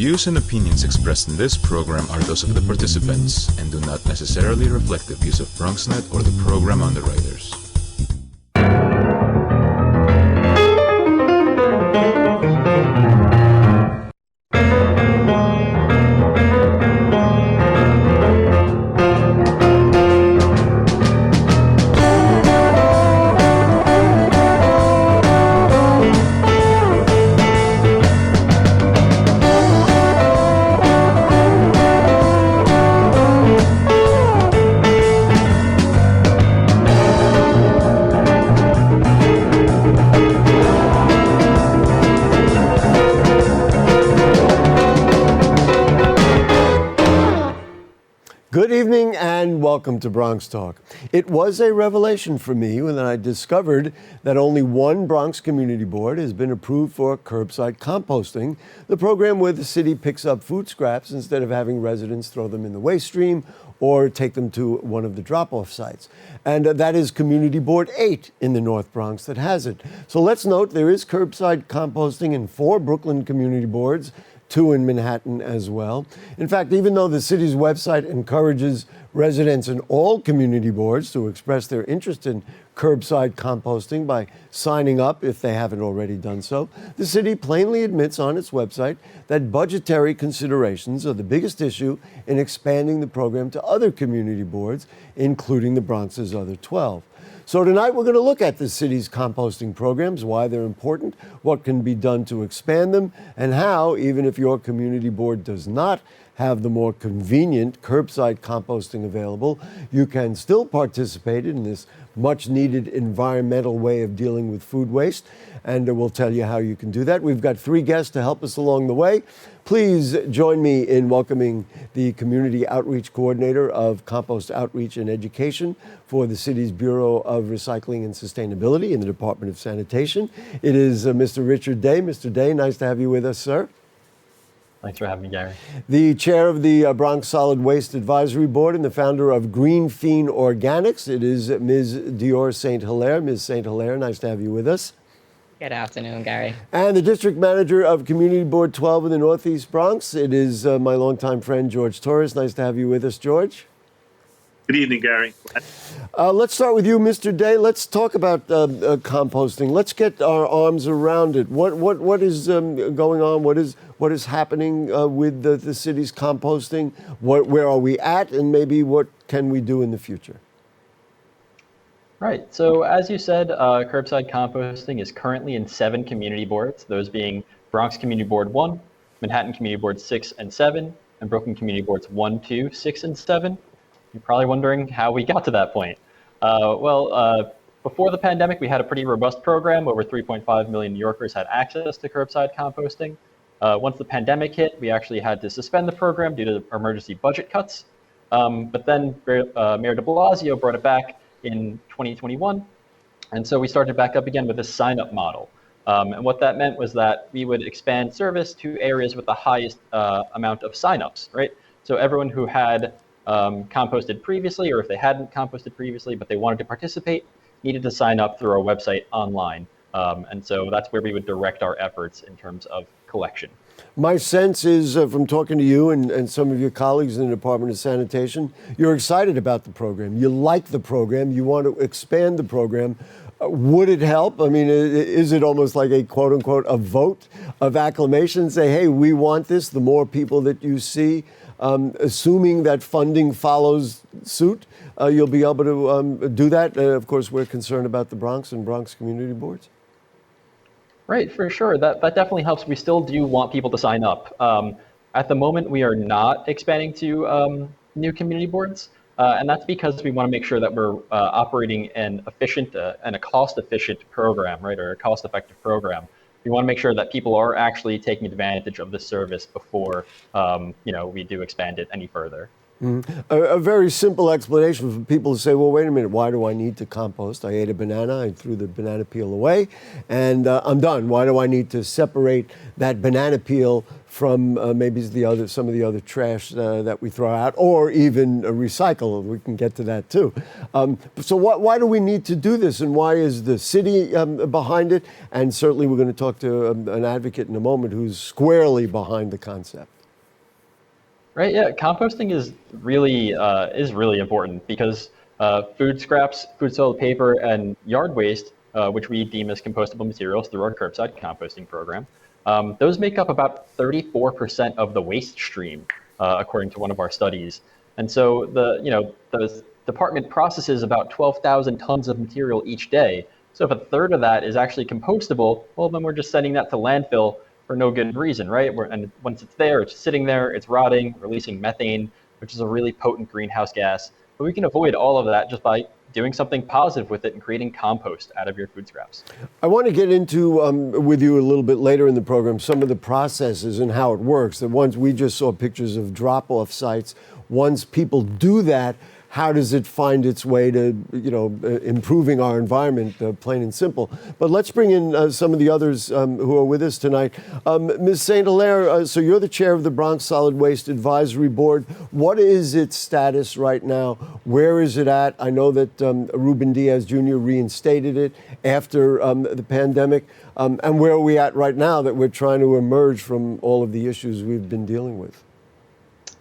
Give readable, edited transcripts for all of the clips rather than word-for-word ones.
views and opinions expressed in this program are those of the participants and do not necessarily reflect the views of BronxNet or the program underwriters. Good evening and welcome to Bronx Talk. It was a revelation for me when I discovered that only one Bronx community board has been approved for curbside composting, the program where the city picks up food scraps instead of having residents throw them in the waste stream or take them to one of the drop-off sites. And that is Community Board 8 in the North Bronx that has it. So let's note there is curbside composting in 4 Brooklyn community boards, 2 in Manhattan as well. In fact, even though the city's website encourages residents in all community boards to express their interest in curbside composting by signing up if they haven't already done so, the city plainly admits on its website that budgetary considerations are the biggest issue in expanding the program to other community boards, including the Bronx's other 12. So tonight we're going to look at the city's composting programs, why they're important, what can be done to expand them, and how, even if your community board does not have the more convenient curbside composting available, you can still participate in this much needed environmental way of dealing with food waste. And we'll tell you how you can do that. We've got 3 guests to help us along the way. Please join me in welcoming the Community Outreach Coordinator of Compost Outreach and Education for the city's Bureau of Recycling and Sustainability in the Department of Sanitation. It is Mr. Richard Day. Mr. Day, nice to have you with us, sir. Thanks for having me, Gary. The chair of the Bronx Solid Waste Advisory Board and the founder of GreenFreen Organix. It is Ms. Dior St. Hillaire. Ms. St. Hillaire, nice to have you with us. Good afternoon, Gary. And the district manager of Community Board 12 in the Northeast Bronx. It is my longtime friend, George Torres. Nice to have you with us, George. Good evening, Gary. Let's start with you, Mr. Day. Let's talk about composting. Let's get our arms around it. What is going on? What is happening with the city's composting? Where are we at? And maybe what can we do in the future? Right. So as you said, curbside composting is currently in 7 community boards, those being Bronx Community Board 1, Manhattan Community Board 6 and 7, and Brooklyn Community Boards 1, 2, 6, and 7. You're probably wondering how we got to that point. Before the pandemic, we had a pretty robust program. Over 3.5 million New Yorkers had access to curbside composting. Once the pandemic hit, we actually had to suspend the program due to emergency budget cuts. But then Mayor de Blasio brought it back in 2021. And so we started back up again with this sign-up model. And what that meant was that we would expand service to areas with the highest amount of sign-ups, right? So everyone who had composted previously, or if they hadn't composted previously, but they wanted to participate, needed to sign up through our website online. And so that's where we would direct our efforts in terms of collection. My sense is from talking to you and some of your colleagues in the Department of Sanitation, you're excited about the program. You like the program. You want to expand the program. Would it help? I mean, is it almost like a quote unquote a vote of acclamation? Say, hey, we want this. The more people that you see, assuming that funding follows suit, you'll be able to do that. Of course, we're concerned about the Bronx and Bronx community boards. Right, for sure. That definitely helps. We still do want people to sign up. At the moment, we are not expanding to new community boards. And that's because we want to make sure that we're operating an efficient and a cost-efficient program, right, or a cost-effective program. We want to make sure that people are actually taking advantage of the service before, we do expand it any further. Mm-hmm. A very simple explanation for people to say, well, wait a minute, why do I need to compost? I ate a banana, I threw the banana peel away, and I'm done. Why do I need to separate that banana peel from maybe some of the other trash that we throw out, or even recycle? We can get to that too. So why do we need to do this, and why is the city behind it? And certainly we're going to talk to an advocate in a moment who's squarely behind the concept. Right. Yeah. Composting is really important because food scraps, food soiled paper, and yard waste, which we deem as compostable materials through our curbside composting program, those make up about 34% of the waste stream, according to one of our studies. And so the department processes about 12,000 tons of material each day. So if a third of that is actually compostable, well, then we're just sending that to landfill for no good reason, right? And once it's there, it's sitting there, it's rotting, releasing methane, which is a really potent greenhouse gas. But we can avoid all of that just by doing something positive with it and creating compost out of your food scraps. I want to get into, with you a little bit later in the program, some of the processes and how it works. The ones we just saw pictures of drop-off sites. Once people do that, how does it find its way to, improving our environment, plain and simple? But let's bring in some of the others who are with us tonight. Ms. St. Hillaire, so you're the chair of the Bronx Solid Waste Advisory Board. What is its status right now? Where is it at? I know that Ruben Diaz Jr. reinstated it after the pandemic. And where are we at right now that we're trying to emerge from all of the issues we've been dealing with?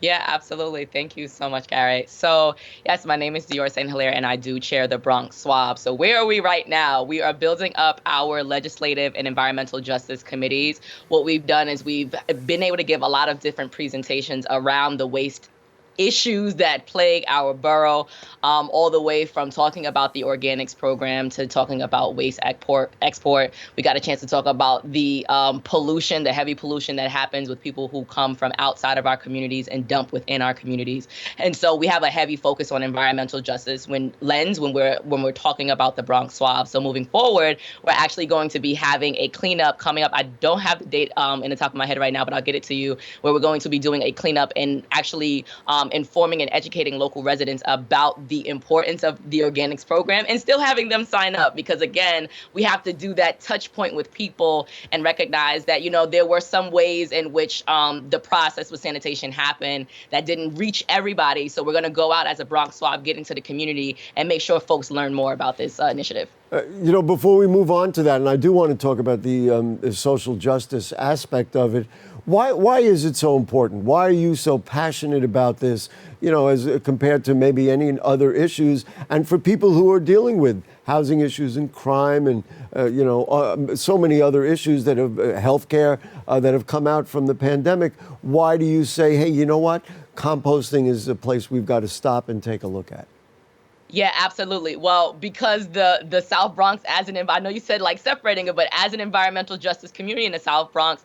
Yeah, absolutely. Thank you so much, Gary. So, yes, my name is Dior St. Hillaire, and I do chair the Bronx Swab. So where are we right now? We are building up our legislative and environmental justice committees. What we've done is we've been able to give a lot of different presentations around the waste issues that plague our borough, all the way from talking about the Organix program to talking about waste export. We got a chance to talk about the pollution, the heavy pollution that happens with people who come from outside of our communities and dump within our communities. And so we have a heavy focus on environmental justice when we're talking about the Bronx Swab. So moving forward, we're actually going to be having a cleanup coming up. I don't have the date in the top of my head right now, but I'll get it to you, where we're going to be doing a cleanup and actually informing and educating local residents about the importance of the Organix program and still having them sign up, because again, we have to do that touch point with people and recognize that, there were some ways in which the process with sanitation happened that didn't reach everybody. So we're going to go out as a Bronx Swab, get into the community and make sure folks learn more about this initiative. Before we move on to that, and I do want to talk about the social justice aspect of it, why is it so important? Why are you so passionate about this, as compared to maybe any other issues? And for people who are dealing with housing issues and crime and, so many other issues that have healthcare that have come out from the pandemic, why do you say, hey, you know what? Composting is a place we've got to stop and take a look at? Yeah, absolutely. Well, because the South Bronx, I know you said like separating it, but as an environmental justice community in the South Bronx,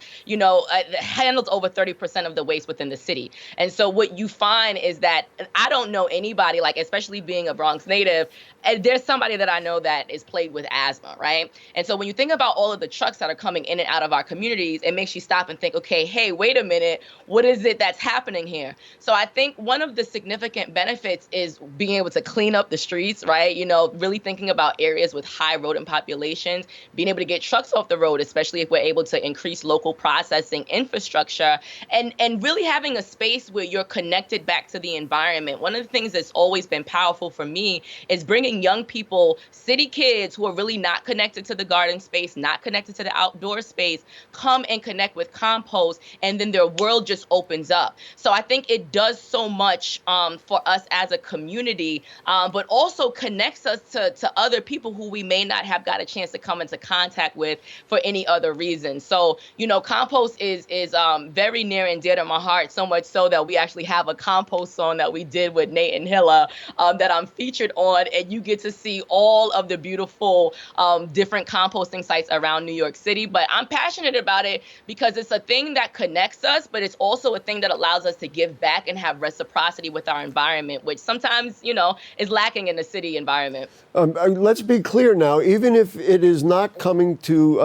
handles over 30% of the waste within the city. And so what you find is that I don't know anybody, like especially being a Bronx native, and there's somebody that I know that is plagued with asthma, right? And so when you think about all of the trucks that are coming in and out of our communities, it makes you stop and think, okay, hey, wait a minute, what is it that's happening here? So I think one of the significant benefits is being able to clean up the streets, right? Really thinking about areas with high rodent populations, being able to get trucks off the road, especially if we're able to increase local processing infrastructure, and really having a space where you're connected back to the environment. One of the things that's always been powerful for me is bringing young people, city kids who are really not connected to the garden space, not connected to the outdoor space, come and connect with compost, and then their world just opens up. So I think it does so much for us as a community, but also connects us to other people who we may not have got a chance to come into contact with for any other reason. So, compost is very near and dear to my heart, so much so that we actually have a compost song that we did with Nate and Hillaire that I'm featured on, and you get to see all of the beautiful different composting sites around New York City. But I'm passionate about it because it's a thing that connects us, but it's also a thing that allows us to give back and have reciprocity with our environment, which sometimes, is lacking in the city environment. Let's be clear now, even if it is not coming to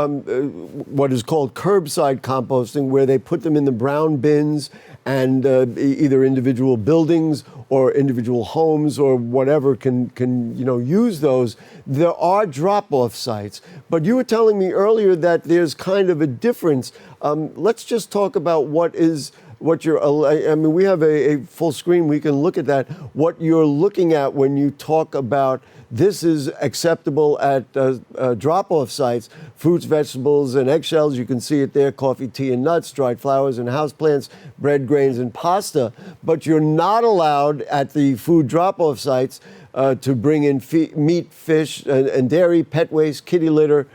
what is called curbside composting, where they put them in the brown bins and either individual buildings or individual homes or whatever can use those, there are drop-off sites. But you were telling me earlier that there's kind of a difference. Let's just talk about what what you're. I mean, we have a full screen. We can look at that. What you're looking at when you talk about this is acceptable at drop-off sites, fruits, vegetables, and eggshells. You can see it there, coffee, tea, and nuts, dried flowers and houseplants, bread, grains, and pasta. But you're not allowed at the food drop-off sites to bring in meat, fish, and dairy, pet waste, kitty litter,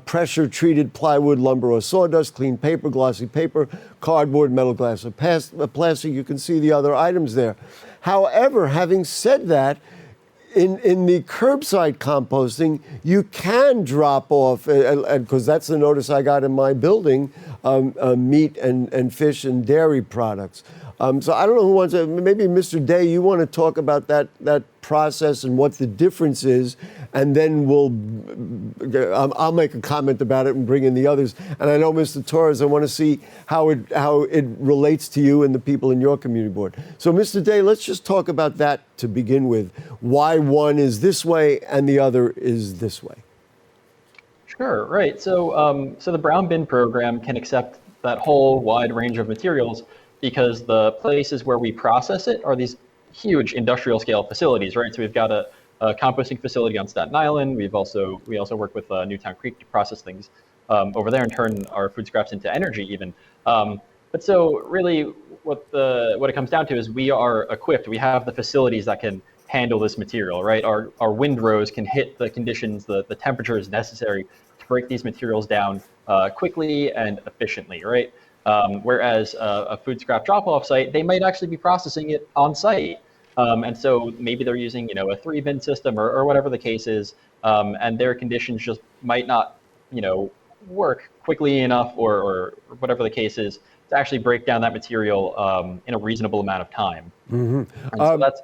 pressure-treated plywood, lumber, or sawdust, clean paper, glossy paper, cardboard, metal, glass, or plastic. You can see the other items there. However, having said that, in the curbside composting, you can drop off, because that's the notice I got in my building, meat and fish and dairy products. So I don't know who wants to, maybe Mr. Day, you want to talk about that process and what the difference is, and then I'll make a comment about it and bring in the others. And I know, Mr. Torres, I want to see how it relates to you and the people in your community board. So, Mr. Day, let's just talk about that to begin with. Why one is this way and the other is this way. Sure, right. So, so the brown bin program can accept that whole wide range of materials because the places where we process it are these huge industrial scale facilities, right? So we've got a composting facility on Staten Island. We also work with Newtown Creek to process things over there and turn our food scraps into energy even. But so really what it comes down to is we are equipped. We have the facilities that can handle this material, right? Our windrows can hit the conditions, the temperatures necessary to break these materials down quickly and efficiently, right? Whereas a food scrap drop-off site, they might actually be processing it on site. And so maybe they're using, a 3-bin system or whatever the case is, and their conditions just might not, work quickly enough or whatever the case is to actually break down that material in a reasonable amount of time. Mm-hmm. And so that's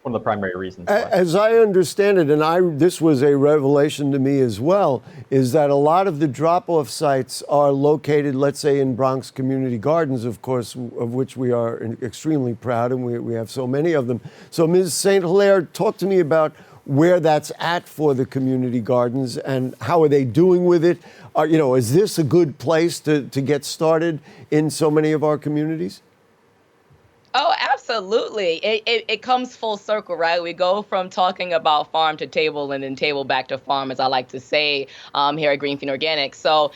one of the primary reasons. As I understand it, and this was a revelation to me as well, is that a lot of the drop-off sites are located, let's say, in Bronx community gardens, of course, of which we are extremely proud, and we have so many of them. So, Ms. St. Hillaire, talk to me about where that's at for the community gardens and how are they doing with it? Is this a good place to get started in so many of our communities? Oh, absolutely. It comes full circle, right? We go from talking about farm to table and then table back to farm, as I like to say here at GreenFreen Organics. So,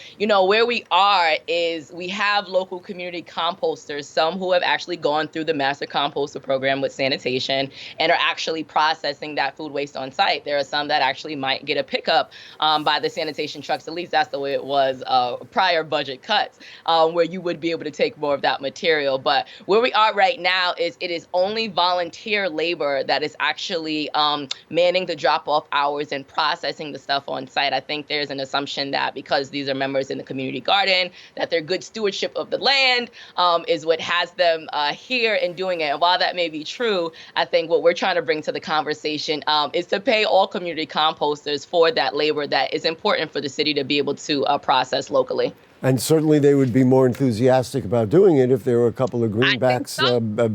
where we are is we have local community composters, some who have actually gone through the master composter program with Sanitation and are actually processing that food waste on site. There are some that actually might get a pickup by the sanitation trucks. At least that's the way it was prior budget cuts, where you would be able to take more of that material. But where we are right now is it is only volunteer labor that is actually manning the drop-off hours and processing the stuff on site. I think there's an assumption that because these are members in the community garden, that their good stewardship of the land is what has them here and doing it. And while that may be true, I think what we're trying to bring to the conversation is to pay all community composters for that labor that is important for the city to be able to process locally. And certainly they would be more enthusiastic about doing it if there were a couple of greenbacks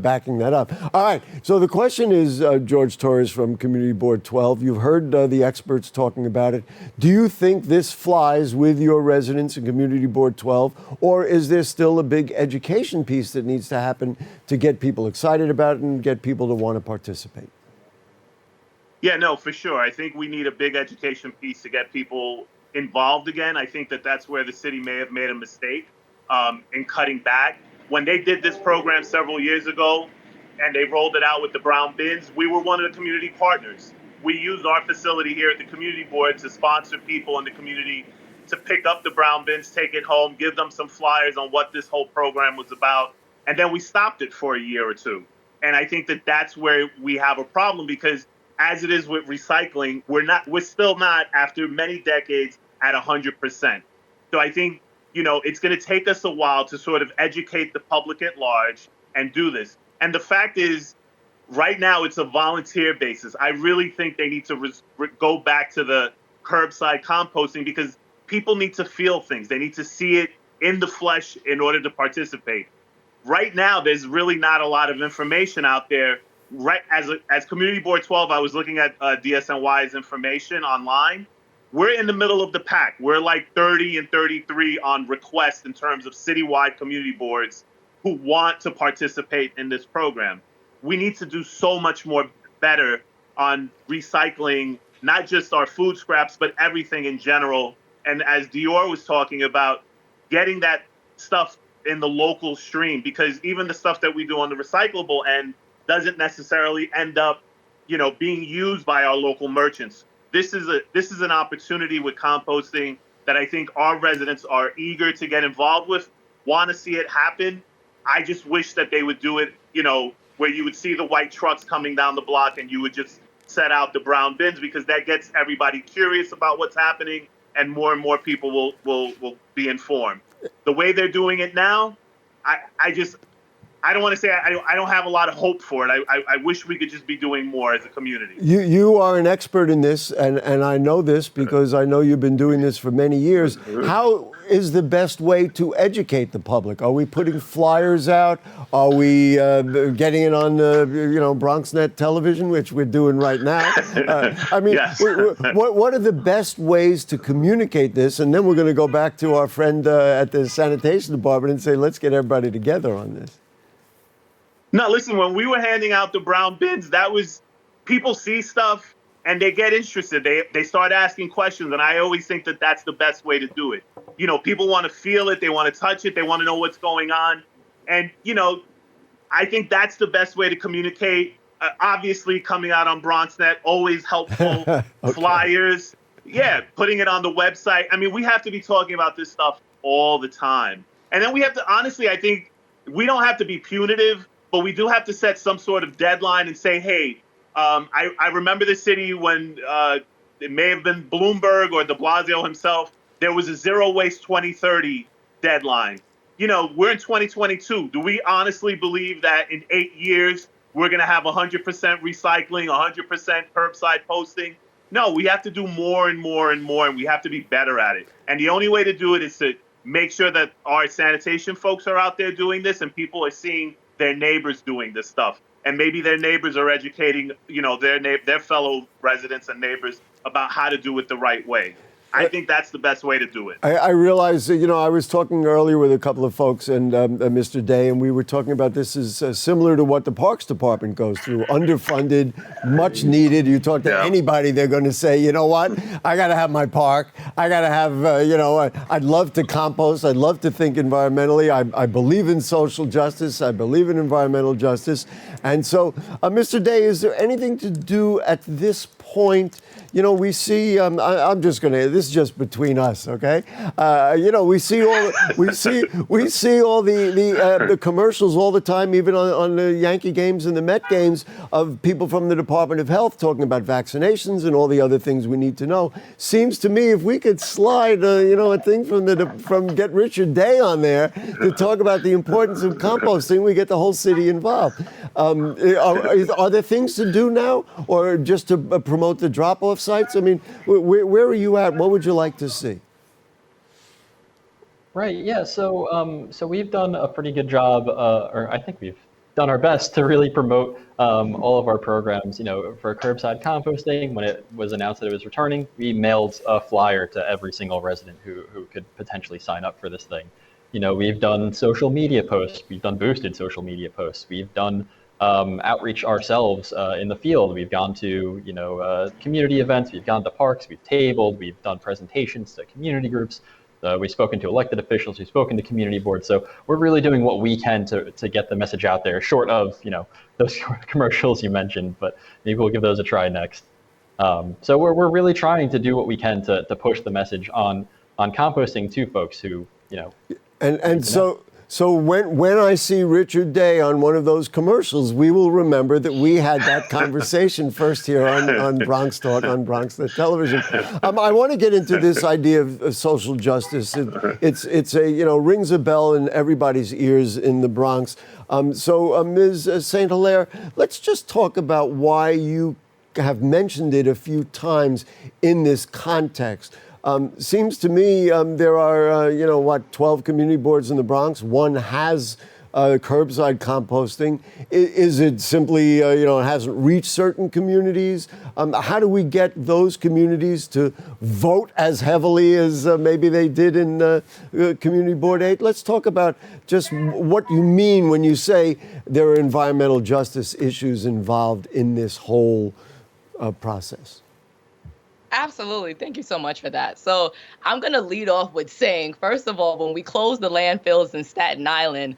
backing that up. All right. So the question is, George Torres from Community Board 12, you've heard the experts talking about it. Do you think this flies with your residents in Community Board 12, or is there still a big education piece that needs to happen to get people excited about it and get people to want to participate? Yeah, no, for sure. I think we need a big education piece to get people involved again. I think that's where the city may have made a mistake in cutting back. When they did this program several years ago and they rolled it out with the brown bins, we were one of the community partners. We used our facility here at the community board to sponsor people in the community to pick up the brown bins, take it home, give them some flyers on what this whole program was about. And then we stopped it for a year or two. And I think that's where we have a problem, because as it is with recycling, we're still not, after many decades, at 100%. So I think, it's going to take us a while to sort of educate the public at large and do this. And the fact is, right now, it's a volunteer basis. I really think they need to go back to the curbside composting, because people need to feel things. They need to see it in the flesh in order to participate. Right now, there's really not a lot of information out there. Right, as Community Board 12, I was looking at DSNY's information online. We're in the middle of the pack. We're like 30 and 33 on request in terms of citywide community boards who want to participate in this program. We need to do so much more better on recycling, not just our food scraps, but everything in general. And as Dior was talking about, getting that stuff in the local stream, because even the stuff that we do on the recyclable end doesn't necessarily end up, being used by our local merchants. This is an opportunity with composting that I think our residents are eager to get involved with, want to see it happen. I just wish that they would do it, where you would see the white trucks coming down the block and you would just set out the brown bins, because that gets everybody curious about what's happening and more people will be informed. The way they're doing it now, I don't want to say I don't have a lot of hope for it. I wish we could just be doing more as a community. You are an expert in this, and I know this because I know you've been doing this for many years. How is the best way to educate the public? Are we putting flyers out? Are we getting it on BronxNet television, which we're doing right now? Yes. What are the best ways to communicate this? And then we're going to go back to our friend at the sanitation department and say, let's get everybody together on this. No, listen, when we were handing out the brown bins, that was, people see stuff and they get interested. They start asking questions. And I always think that that's the best way to do it. People want to feel it. They want to touch it. They want to know what's going on. And, I think that's the best way to communicate. Obviously, coming out on BronxNet, always helpful. Okay. Flyers. Yeah, putting it on the website. I mean, we have to be talking about this stuff all the time. And then we have to, honestly, I think we don't have to be punitive, but we do have to set some sort of deadline and say, hey, I remember the city when it may have been Bloomberg or de Blasio himself, there was a zero waste 2030 deadline. We're in 2022. Do we honestly believe that in 8 years, we're going to have 100% recycling, 100% curbside posting? No, we have to do more and more and more, and we have to be better at it. And the only way to do it is to make sure that our sanitation folks are out there doing this and people are seeing their neighbors doing this stuff. And maybe their neighbors are educating, their fellow residents and neighbors about how to do it the right way. I think that's the best way to do it. I realize, I was talking earlier with a couple of folks and Mr. Day, and we were talking about this is similar to what the Parks Department goes through. Underfunded, much needed. You talk to anybody, they're going to say, you know what, I got to have my park. I got to have, I'd love to compost. I'd love to think environmentally. I believe in social justice. I believe in environmental justice. And so, Mr. Day, is there anything to do at this point? We see. I'm just going to. This is just between us, okay? We see all. We see all the commercials all the time, even on the Yankee games and the Met games, of people from the Department of Health talking about vaccinations and all the other things we need to know. Seems to me if we could slide, a thing from Get Richard Day on there to talk about the importance of composting, we get the whole city involved. Are there things to do now, or just to promote the drop-off sites? I mean, where are you at? What would you like to see? Right. Yeah. So we've done a pretty good job, or I think we've done our best to really promote all of our programs. For curbside composting, when it was announced that it was returning, we mailed a flyer to every single resident who could potentially sign up for this thing. We've done social media posts. We've done boosted social media posts. We've done outreach ourselves in the field. We've gone to community events, we've gone to parks, we've tabled, we've done presentations to community groups, we've spoken to elected officials, we've spoken to community boards. So we're really doing what we can to get the message out there, short of those commercials you mentioned, but maybe we'll give those a try next. So we're really trying to do what we can to push the message on composting to folks who So when I see Richard Day on one of those commercials, we will remember that we had that conversation first here on Bronx Talk, on BronxNet television. I want to get into this idea of social justice. It's rings a bell in everybody's ears in the Bronx. So Ms. St. Hillaire, let's just talk about why you have mentioned it a few times in this context. Seems to me there are, 12 community boards in the Bronx. One has curbside composting? Is it simply, it hasn't reached certain communities? How do we get those communities to vote as heavily as maybe they did in Community Board 8? Let's talk about just what you mean when you say there are environmental justice issues involved in this whole process. Absolutely. Thank you so much for that. So I'm going to lead off with saying, first of all, when we closed the landfills in Staten Island,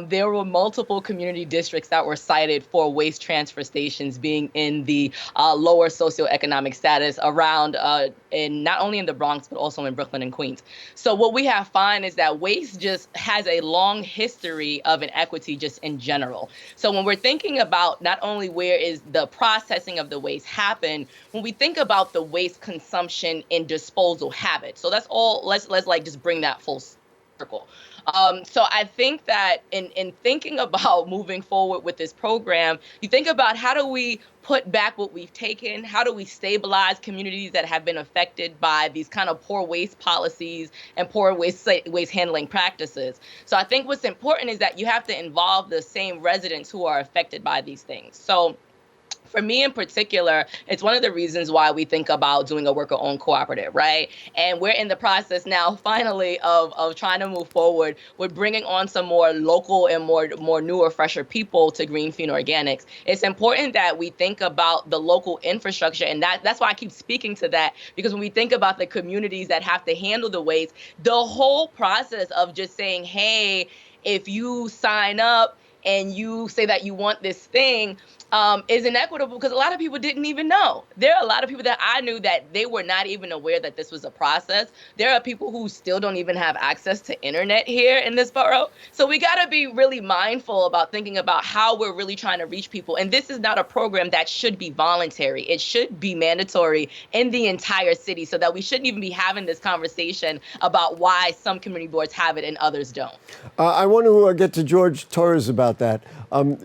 there were multiple community districts that were cited for waste transfer stations being in the lower socioeconomic status around, not only in the Bronx, but also in Brooklyn and Queens. So what we have found is that waste just has a long history of inequity just in general. So when we're thinking about not only where is the processing of the waste happen, when we think about the waste consumption and disposal habits. So that's all, let's like just bring that full circle. So I think that in thinking about moving forward with this program, you think about how do we put back what we've taken? How do we stabilize communities that have been affected by these kind of poor waste policies and poor waste handling practices? So I think what's important is that you have to involve the same residents who are affected by these things. So for me in particular, it's one of the reasons why we think about doing a worker-owned cooperative, right? And we're in the process now, finally, of trying to move forward with bringing on some more local and more newer, fresher people to GreenFreen Organics. It's important that we think about the local infrastructure, and that's why I keep speaking to that, because when we think about the communities that have to handle the waste, the whole process of just saying, hey, if you sign up and you say that you want this thing, is inequitable because a lot of people didn't even know. There are a lot of people that I knew that they were not even aware that this was a process. There are people who still don't even have access to internet here in this borough. So we got to be really mindful about thinking about how we're really trying to reach people. And this is not a program that should be voluntary. It should be mandatory in the entire city, so that we shouldn't even be having this conversation about why some community boards have it and others don't. I want to get to George Torres about that.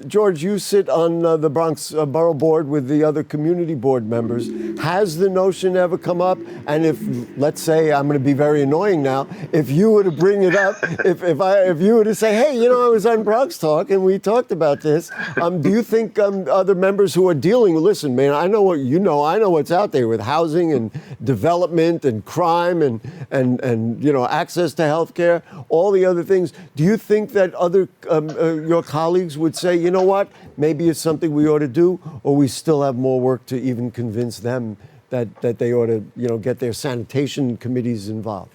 George, you sit on the Bronx Borough Board with the other community board members. Has the notion ever come up? And if, let's say, I'm going to be very annoying now, if you were to bring it up, if you were to say, hey, I was on Bronx Talk and we talked about this, do you think other members who are dealing, listen, man, I know what you know, I know what's out there with housing and development and crime and access to health care, all the other things. Do you think that other your colleagues would say, you know what, maybe it's something we ought to do, or we still have more work to even convince them that they ought to, get their sanitation committees involved?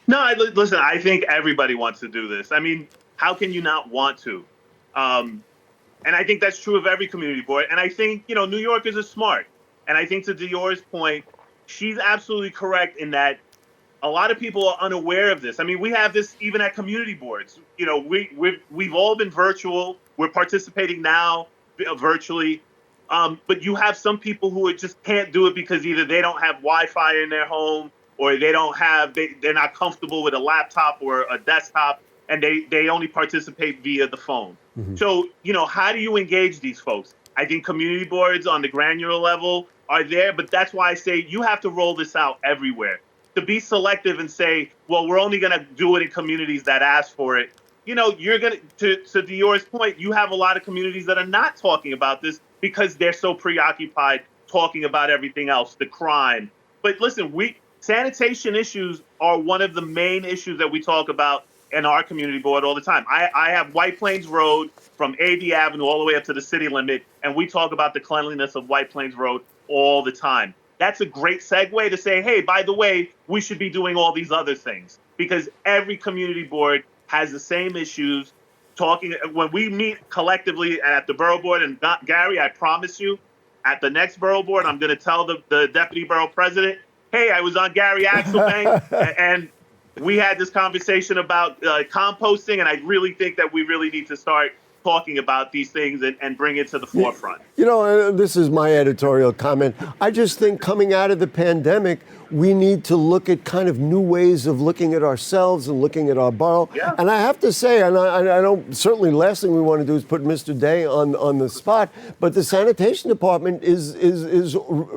No, listen, I think everybody wants to do this. I mean, how can you not want to? And I think that's true of every community board. And I think, New Yorkers are smart. And I think to Dior's point, she's absolutely correct in that a lot of people are unaware of this. I mean, we have this even at community boards. We've all been virtual. We're participating now virtually. But you have some people who just can't do it because either they don't have Wi-Fi in their home, or they're not comfortable with a laptop or a desktop, and they only participate via the phone. Mm-hmm. So, how do you engage these folks? I think community boards on the granular level are there, but that's why I say you have to roll this out everywhere. To be selective and say, well, we're only going to do it in communities that ask for it. You're going to Dior's point, you have a lot of communities that are not talking about this because they're so preoccupied talking about everything else, the crime. But listen, sanitation issues are one of the main issues that we talk about in our community board all the time. I have White Plains Road from AD Avenue all the way up to the city limit, and we talk about the cleanliness of White Plains Road all the time. That's a great segue to say, hey, by the way, we should be doing all these other things, because every community board has the same issues. When we meet collectively at the borough board, and Gary, I promise you, at the next borough board, I'm going to tell the deputy borough president, hey, I was on Gary Axelbank, and we had this conversation about composting, and I really think that we really need to start talking about these things and bring it to the forefront. This is my editorial comment. I just think coming out of the pandemic, we need to look at kind of new ways of looking at ourselves and looking at our borough. Yeah. And I have to say, and I don't, certainly the last thing we want to do is put Mr. Day on the spot, but the sanitation department is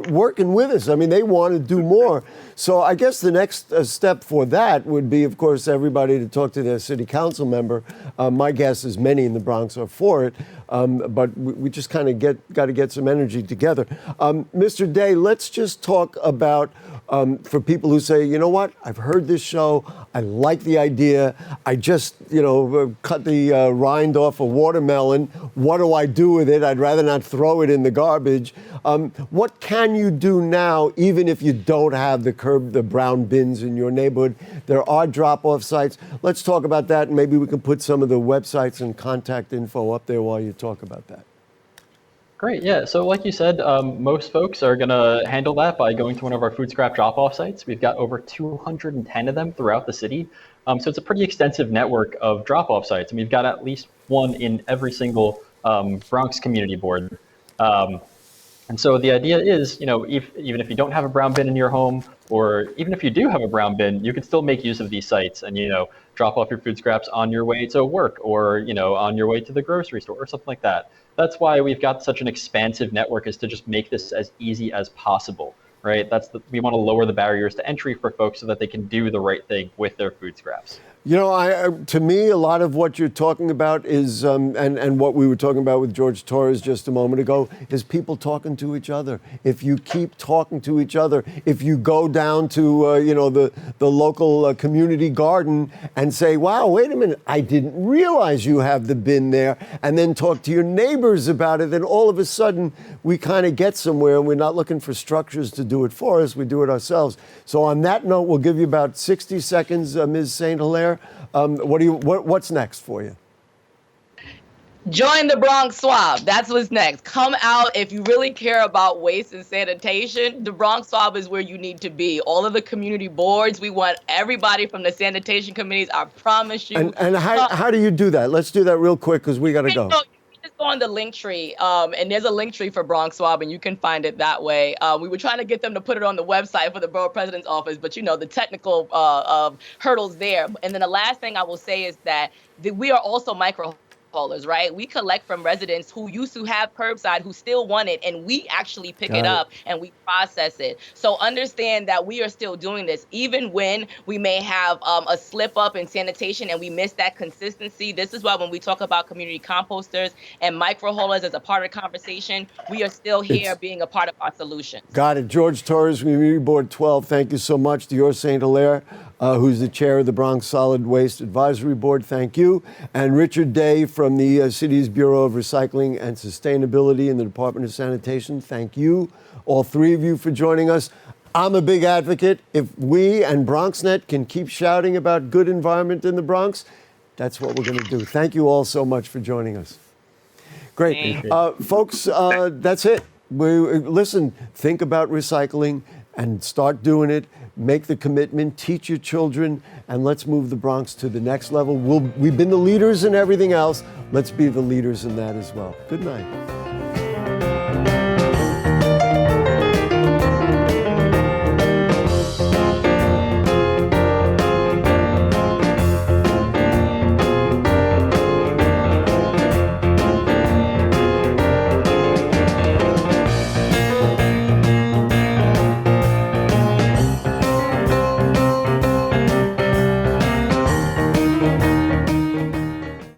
working with us. I mean, they want to do more. So I guess the next step for that would be, of course, everybody to talk to their city council member. My guess is many in the Bronx are for it, but we just kind of got to get some energy together. Mr. Day, let's just talk about, for people who say, you know what, I've heard this show, I like the idea, I just, cut the rind off a watermelon, what do I do with it? I'd rather not throw it in the garbage. What can you do now, even if you don't have the brown bins in your neighborhood? There are drop-off sites. Let's talk about that, and maybe we can put some of the websites and contact info up there while you talk about that. Great, yeah. So like you said, most folks are going to handle that by going to one of our food scrap drop-off sites. We've got over 210 of them throughout the city. So it's a pretty extensive network of drop-off sites, and we've got at least one in every single Bronx community board. And so the idea is, even if you don't have a brown bin in your home, or even if you do have a brown bin, you can still make use of these sites and, drop off your food scraps on your way to work or, on your way to the grocery store or something like that. That's why we've got such an expansive network, is to just make this as easy as possible, right? We want to lower the barriers to entry for folks so that they can do the right thing with their food scraps. To me, a lot of what you're talking about is, and what we were talking about with George Torres just a moment ago, is people talking to each other. If you keep talking to each other, if you go down to, the local community garden and say, wow, wait a minute, I didn't realize you have the bin there, and then talk to your neighbors about it, then all of a sudden we kind of get somewhere, and we're not looking for structures to do it for us, we do it ourselves. So on that note, we'll give you about 60 seconds, Ms. St. Hillaire. What's next for you? Join the Bronx Swab. That's what's next. Come out if you really care about waste and sanitation. The Bronx Swab is where you need to be. All of the community boards, we want everybody from the sanitation committees. I promise you. And how do you do that? Let's do that real quick because we got to go. Just go on the link tree, and there's a link tree for Bronx Swab, and you can find it that way. We were trying to get them to put it on the website for the borough president's office, but the technical hurdles there. And then the last thing I will say is that we are also micro haulers, right? We collect from residents who used to have curbside, who still want it, and we actually pick it up and we process it. So understand that we are still doing this, even when we may have a slip up in sanitation and we miss that consistency. This is why when we talk about community composters and micro haulers as a part of the conversation, we are still here being a part of our solution. Got it. George Torres, Community Board 12, thank you so much. Dior St. Hillaire, who's the chair of the Bronx Solid Waste Advisory Board, thank you. And Richard Day from the city's Bureau of Recycling and Sustainability in the Department of Sanitation, thank you, all three of you, for joining us. I'm a big advocate. If we and BronxNet can keep shouting about good environment in the Bronx, that's what we're going to do. Thank you all so much for joining us. Great. Folks, that's it. Listen, think about recycling and start doing it. Make the commitment, teach your children, and let's move the Bronx to the next level. We've been the leaders in everything else. Let's be the leaders in that as well. Good night.